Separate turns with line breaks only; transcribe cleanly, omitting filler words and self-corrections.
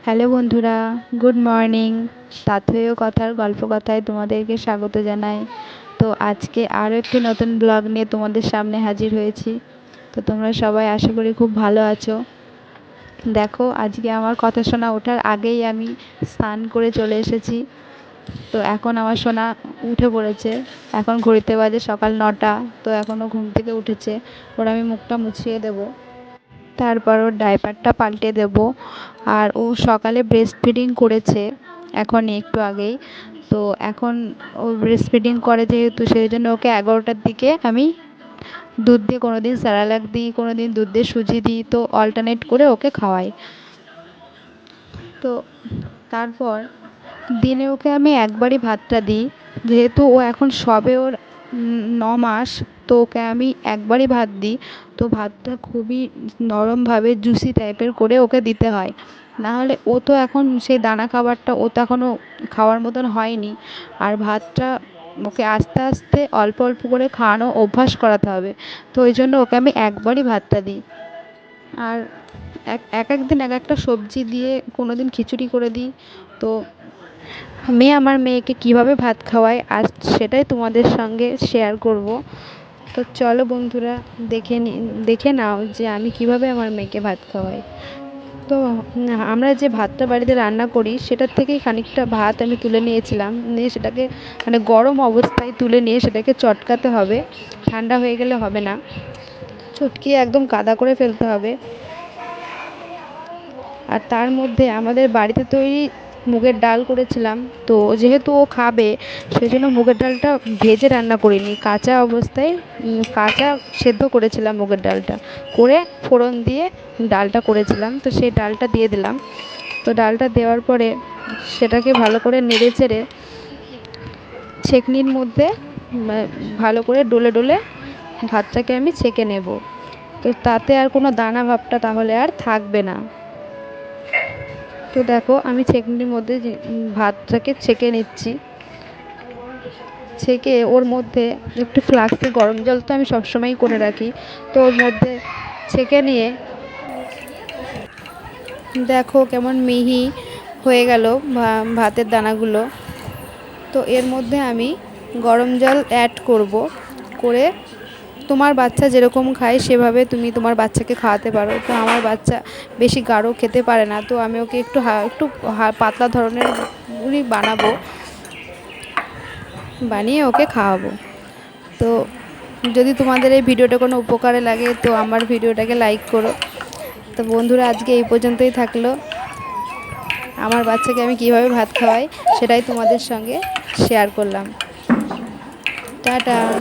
Hello বন্ধুরা, good morning. তাথেয় কথার গল্প কথায় তোমাদেরকে স্বাগত জানাই। তো আজকে আরও একটি নতুন ব্লগ নিয়ে তোমাদের সামনে হাজির হয়েছি। তো তোমরা সবাই আশা করি খুব ভালো আছো। দেখো, আজকে আমার কথা শোনা ওঠার আগেই আমি স্নান করে চলে এসেছি। তো এখন আমার সোনা উঠে পড়েছে। এখন ঘড়িতে বাজে সকাল 9টা। তো এখনও ঘুম থেকে উঠেছে। ওর আমি মুখটা মুছিয়ে দেবো, তারপর ওর ডাইপারটা পাল্টে দেব। আর ও সকালে ব্রেস্ট ফিডিং করেছে এখন একটু আগেই। তো এখন ও ব্রেস্ট ফিডিং করে যেহেতু, সেই জন্য ওকে 11টার দিকে আমি দুধ দিয়ে কোনো দিন স্যারালাক দিই, কোনো দিন দুধ দিয়ে সুজি দিই। তো অল্টারনেট করে ওকে খাওয়াই। তো তারপর দিনে ওকে আমি একবারই ভাতটা দিই, যেহেতু ও এখন সবে ওর 9 মাস। তো ওকে আমি একবারই ভাত দিই। তো ভাতটা খুবই নরমভাবে জুসি টাইপের করে ওকে দিতে হয়, নাহলে ও তো এখন সেই দানা খাবারটা ও তো এখনও খাওয়ার মতন হয়নি। আর ভাতটা ওকে আস্তে আস্তে অল্প অল্প করে খাওয়ানো অভ্যাস করাতে হবে। তো ওই জন্য ওকে আমি একবারই ভাতটা দিই। আর এক দিন এক একটা সবজি দিয়ে, কোনো দিন খিচুড়ি করে দিই। তো আমি আমার মেয়েকে কিভাবে ভাত খাওয়াই আজ সেটাই তোমাদের সঙ্গে শেয়ার করব। তো চলো বন্ধুরা, দেখে নাও যে আমি কিভাবে আমার মেয়েকে ভাত খাওয়াই। তো আমরা যে ভাতটা বাড়িতে রান্না করি সেটার থেকেই খানিকটা ভাত আমি তুলে নিয়েছিলাম, নিয়ে সেটাকে মানে গরম অবস্থায় তুলে নিয়ে সেটাকে চটকাতে হবে, ঠান্ডা হয়ে গেলে হবে না। চটকিয়ে একদম কাদা করে ফেলতে হবে। আর তার মধ্যে আমাদের বাড়িতে তৈরি মুগের ডাল করেছিলাম। তো যেহেতু ও খাবে, সেই জন্য মুগের ডালটা ভেজে রান্না করিনি, কাঁচা অবস্থায় কাঁচা সেদ্ধ করেছিলাম মুগের ডালটা, করে ফোড়ন দিয়ে ডালটা করেছিলাম। তো সেই ডালটা দিয়ে দিলাম। তো ডালটা দেওয়ার পরে সেটাকে ভালো করে নেড়ে চেড়ে ছেঁকনির মধ্যে ভালো করে ডলে ডলে ভাতটাকে আমি ছেঁকে নেব। তো তাতে আর কোনো দানা ভাবটা তাহলে আর থাকবে না। তো দেখো, আমি ছেঁকনির মধ্যে ভাতটাকে ছেঁকে নিচ্ছি। ছেঁকে ওর মধ্যে একটু ফ্লাস্কে গরম জল তো আমি সবসময়ই করে রাখি। তো ওর মধ্যে ছেঁকে নিয়ে দেখো কেমন মিহি হয়ে গেল ভাতের দানাগুলো। তো এর মধ্যে আমি গরম জল অ্যাড করব। করে তোমার বাচ্চা যেরকম খায় সেভাবে তুমি তোমার বাচ্চাকে খাওয়াতে পারো। তো আমার বাচ্চা বেশি গাঢ় খেতে পারে না, তো আমি ওকে একটু পাতলা ধরনের বানাবো, বানিয়ে ওকে খাওয়াবো। তো যদি তোমাদের এই ভিডিওটা কোনো উপকারে লাগে তো আমার ভিডিওটাকে লাইক করো। তো বন্ধুরা, আজকে এই পর্যন্তই থাকলো। আমার বাচ্চাকে আমি কিভাবে ভাত খাওয়াই সেটাই তোমাদের সঙ্গে শেয়ার করলাম। টাটা।